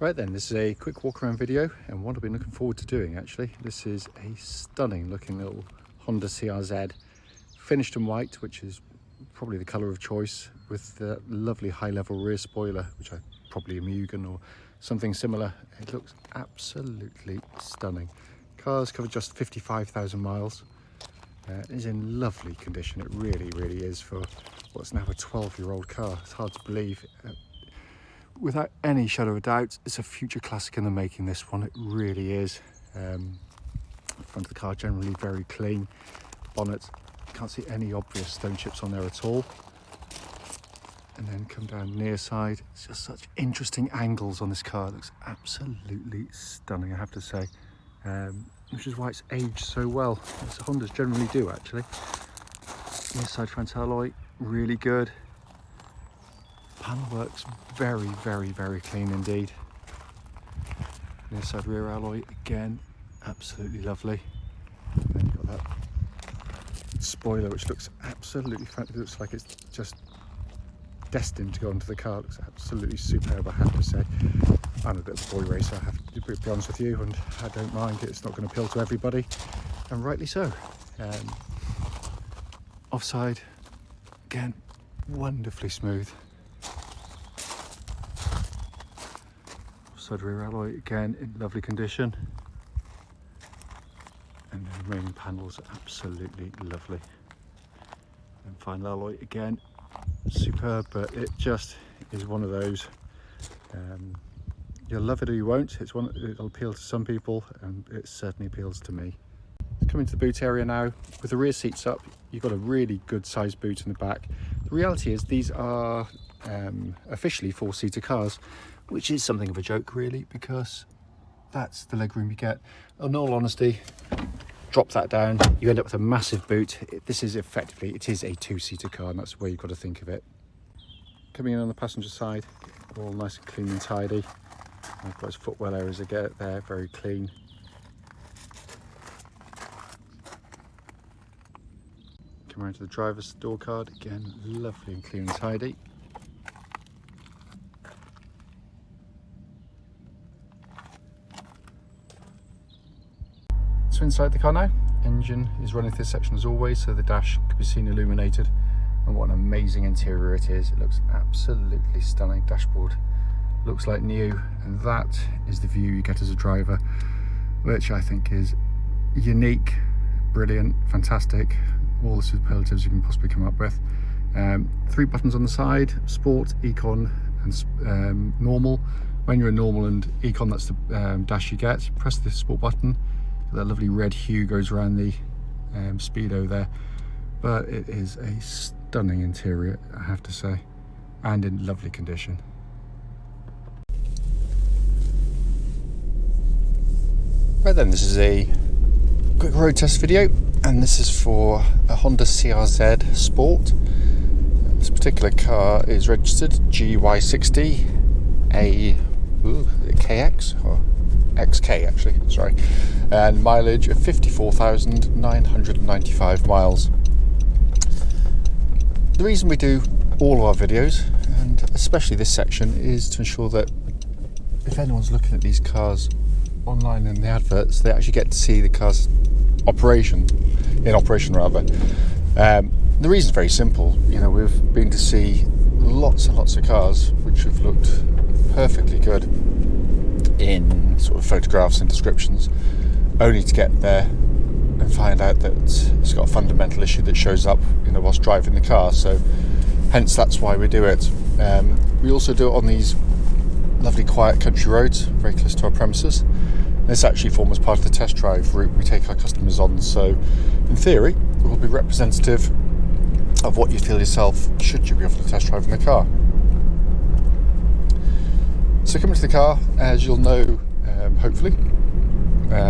Right then, this is a quick walk around video and what I've been looking forward to doing actually. This is a stunning looking little Honda CRZ, finished in white, which is probably the colour of choice, with the lovely high level rear spoiler, which I probably a Mugen or something similar. It looks absolutely stunning. Car's covered just 55,000 miles. It is in lovely condition. It really is for what's now a 12-year-old car. It's hard to believe. Without any shadow of doubt, it's a future classic in the making, this one. It really is. The front of the car generally very clean. Bonnet, can't see any obvious stone chips on there at all. And then come down near side. It's just such interesting angles on this car. It looks absolutely stunning, I have to say. Which is why it's aged so well, as Hondas generally do actually. Near side front alloy, really good. Panel works very clean indeed. Near side rear alloy, again, absolutely lovely. And then you've got that spoiler which looks absolutely fantastic. It looks like it's just destined to go onto the car. It looks absolutely superb, I have to say. I'm a bit of a boy racer, I have to be honest with you, and I don't mind. It's not going to appeal to everybody, and rightly so. Offside, again, wonderfully smooth. Side rear alloy, again, in lovely condition. And the remaining panels are absolutely lovely. And final alloy, again, superb, but it just is one of those. You'll love it or you won't. It'll appeal to some people, and it certainly appeals to me. Coming to the boot area now, with the rear seats up, you've got a really good sized boot in the back. The reality is these are officially 4-seater cars, which is something of a joke really, because that's the legroom you get. In all honesty, drop that down, you end up with a massive boot. This is effectively, it is a 2-seater car, and that's the way you've got to think of it. Coming in on the passenger side, all nice and clean and tidy. I've got his footwell areas again there, very clean. Come around to the driver's door card, again, lovely and clean and tidy. So inside the car now, engine is running through this section as always, so the dash can be seen illuminated. And what an amazing interior it is. It looks absolutely stunning. Dashboard looks like new, and that is the view you get as a driver, which I think is unique, brilliant, fantastic, all the superlatives you can possibly come up with. 3 buttons on the side: Sport, Econ and Normal. When you're in Normal and Econ, that's the dash you get. Press the Sport button, that lovely red hue goes around the speedo there. But it is a stunning interior, I have to say, and in lovely condition. Right then, this is a quick road test video, and this is for a Honda CRZ Sport. This particular car is registered GY60AXK, or XK actually, sorry, and mileage of 54,995 miles. The reason we do all of our videos, and especially this section, is to ensure that if anyone's looking at these cars online in the adverts, they actually get to see the car's in operation. The reason is very simple. You know, we've been to see lots and lots of cars which have looked perfectly good in sort of photographs and descriptions, only to get there and find out that it's got a fundamental issue that shows up, you know, whilst driving the car. So hence that's why we do it. We also do it on these lovely quiet country roads very close to our premises. This actually forms part of the test drive route we take our customers on, so in theory it will be representative of what you feel yourself should you be offered a test drive in the car. So coming to the car, as you'll know, hopefully,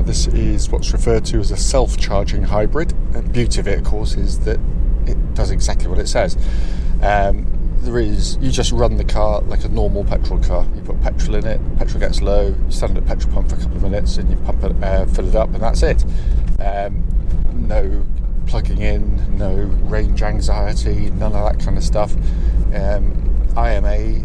this is what's referred to as a self-charging hybrid. The beauty of it, of course, is that it does exactly what it says. You just run the car like a normal petrol car. You put petrol in it, petrol gets low, you stand at a petrol pump for a couple of minutes and you pump it, fill it up, and that's it. No plugging in, no range anxiety, none of that kind of stuff. IMA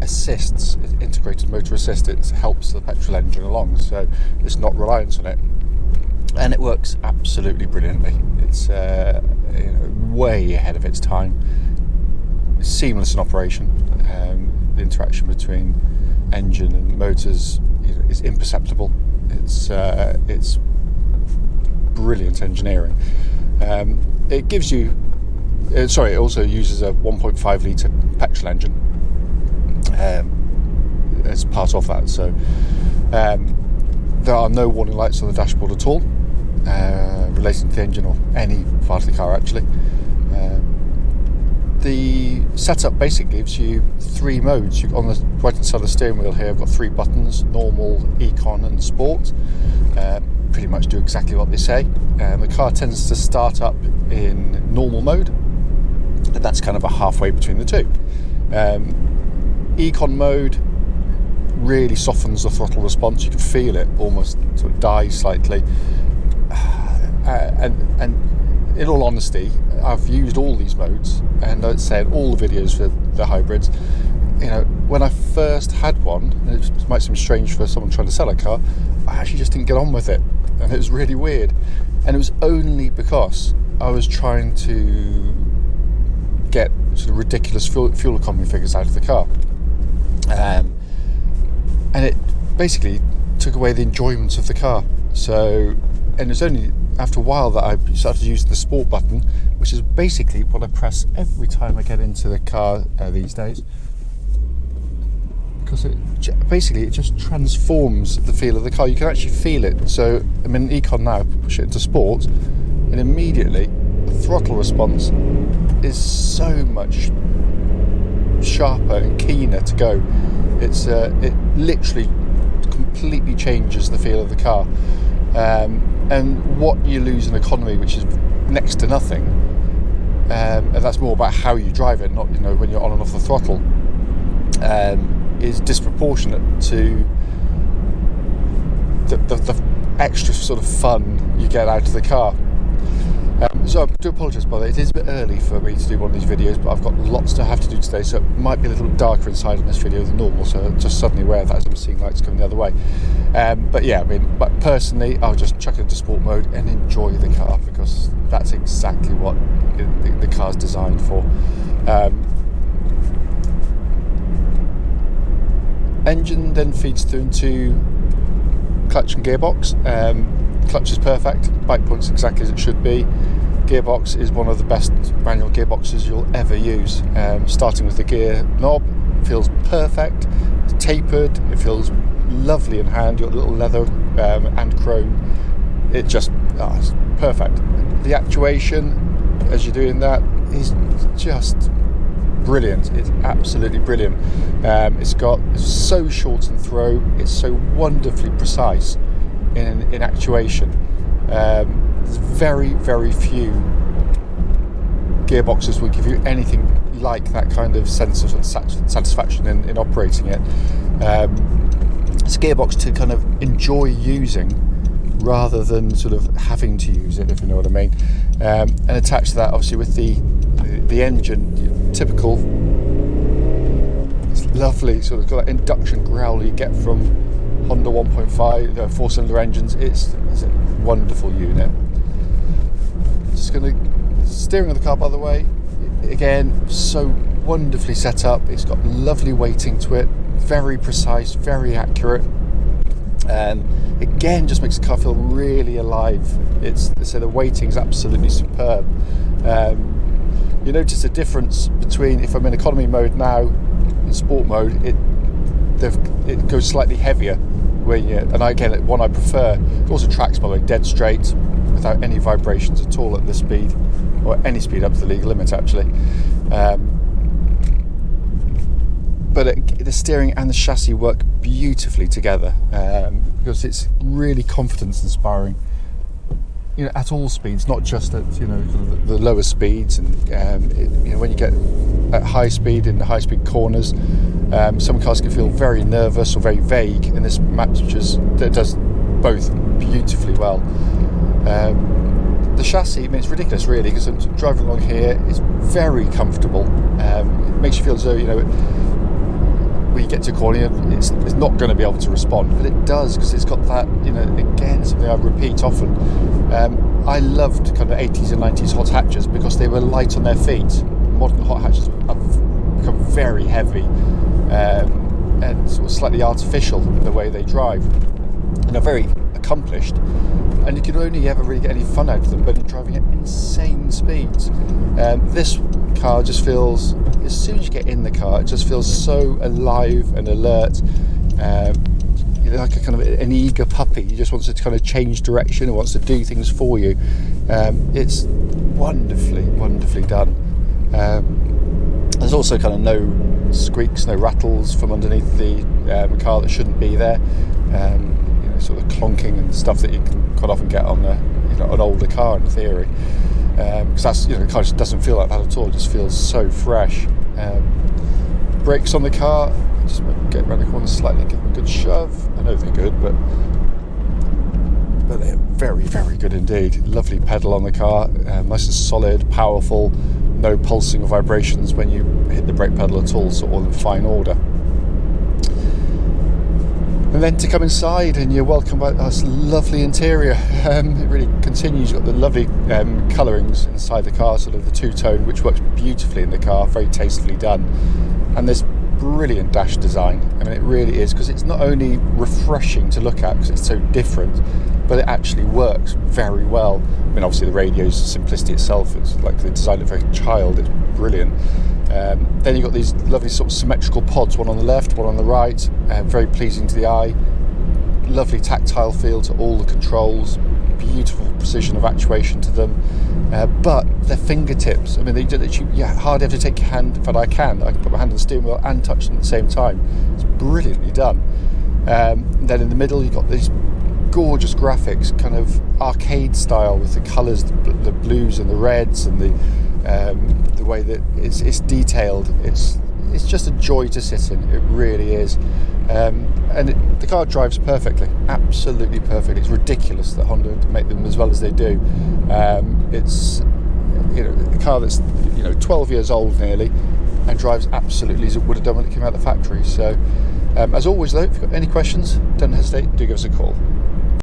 assists, integrated motor assist. It helps the petrol engine along, so it's not reliant on it, and it works absolutely brilliantly. It's way ahead of its time. It's seamless in operation. The interaction between engine and motors is imperceptible. It's brilliant engineering. It gives you it also uses a 1.5 litre petrol engine as part of that, so there are no warning lights on the dashboard at all relating to the engine or any part of the car actually. The setup basically gives you 3 modes. On the right hand side of the steering wheel here, I've got 3 buttons: normal, econ and sport. Pretty much do exactly what they say. The car tends to start up in normal mode, and that's kind of a halfway between the two. Econ mode really softens the throttle response. You can feel it almost sort of die slightly. And in all honesty, I've used all these modes, and I'd say in all the videos for the hybrids, when I first had one, and it might seem strange for someone trying to sell a car, I actually just didn't get on with it, and it was really weird. And it was only because I was trying to get sort of ridiculous fuel economy figures out of the car, and it basically took away the enjoyment of the car. So, and it was only after a while that I started using the sport button, which is basically what I press every time I get into the car these days, because it just transforms the feel of the car. You can actually feel it. So I'm in Econ now, push it into sport, and immediately the throttle response is so much sharper and keener to go. It literally completely changes the feel of the car. And what you lose in economy, which is next to nothing, and that's more about how you drive it, not when you're on and off the throttle, is disproportionate to the extra sort of fun you get out of the car. So I do apologise by that. It is a bit early for me to do one of these videos, but I've got lots to have to do today, so it might be a little darker inside in this video than normal, so I'm just suddenly aware of that as I'm seeing lights coming the other way. But yeah, but personally, I'll just chuck it into sport mode and enjoy the car, because that's exactly what the car's designed for. Engine then feeds through into clutch and gearbox. Clutch is perfect, bike point's exactly as it should be. Gearbox is one of the best manual gearboxes you'll ever use. Starting with the gear knob, feels perfect. It's tapered, it feels lovely in hand. You've got little leather and chrome. It just it's perfect. The actuation as you're doing that is just brilliant. It's absolutely brilliant. It's so short in throw. It's so wonderfully precise in actuation. There's very, very few gearboxes will give you anything like that kind of sense of satisfaction in operating it. It's a gearbox to kind of enjoy using rather than sort of having to use it, if you know what I mean. And attached to that, obviously, with the engine, typical, it's lovely, sort of got that induction growl you get from Honda 1.5 4-cylinder engines. It's a wonderful unit. Just going to steering of the car, by the way, again, so wonderfully set up. It's got lovely weighting to it, very precise, very accurate, and again just makes the car feel really alive. So the weighting is absolutely superb. You notice a difference between if I'm in economy mode now and sport mode. It goes slightly heavier, and again, one I prefer. It also tracks, by the way, dead straight without any vibrations at all at this speed, or any speed up to the legal limit actually. But the steering and the chassis work beautifully together, because it's really confidence inspiring, at all speeds, not just at the lower speeds. And when you get at high speed in the high speed corners, some cars can feel very nervous or very vague, and this does both beautifully well. The chassis, it's ridiculous really, because I'm driving along here, it's very comfortable. It makes you feel as though when you get to a corner, it's not going to be able to respond, but it does, because it's got that, you know, again, something I repeat often. I loved kind of 80s and 90s hot hatches because they were light on their feet. Modern hot hatches have become very heavy and sort of slightly artificial in the way they drive, and are very accomplished, and you can only ever really get any fun out of them when you're driving at insane speeds. This car just feels, as soon as you get in the car, it just feels so alive and alert, like a kind of an eager puppy. You just wants to kind of change direction and wants to do things for you. It's wonderfully done. There's also kind of no squeaks, no rattles from underneath the car that shouldn't be there. Sort of clonking and stuff that you can quite often get on an older car in theory, because that's, the car just doesn't feel like that at all. It just feels so fresh. Brakes on the car, just get around the corner slightly, give them a good shove. I know they're good, but they're very good indeed. Lovely pedal on the car, nice and solid, powerful, no pulsing or vibrations when you hit the brake pedal at all, so all in fine order. And then to come inside, and you're welcomed by this lovely interior. It really continues. You've got the lovely colourings inside the car, sort of the two-tone, which works beautifully in the car, very tastefully done. And there's brilliant dash design. I mean, it really is, because it's not only refreshing to look at because it's so different, but it actually works very well. I mean, obviously the radio's simplicity itself, it's like the design of a child, it's brilliant. Then you've got these lovely sort of symmetrical pods, one on the left, one on the right, very pleasing to the eye. Lovely tactile feel to all the controls, beautiful precision of actuation to them, but they're fingertips. I mean, they hardly have to take your hand. In fact, I can put my hand on the steering wheel and touch them at the same time. It's brilliantly done. Then in the middle you've got these gorgeous graphics, kind of arcade style, with the colours, the blues and the reds, and the way that it's detailed. It's just a joy to sit in. It really is. And the car drives perfectly, absolutely perfect. It's ridiculous that Honda make them as well as they do. It's a car that's 12 years old nearly, and drives absolutely as it would have done when it came out of the factory. So as always though, if you've got any questions, don't hesitate, do give us a call.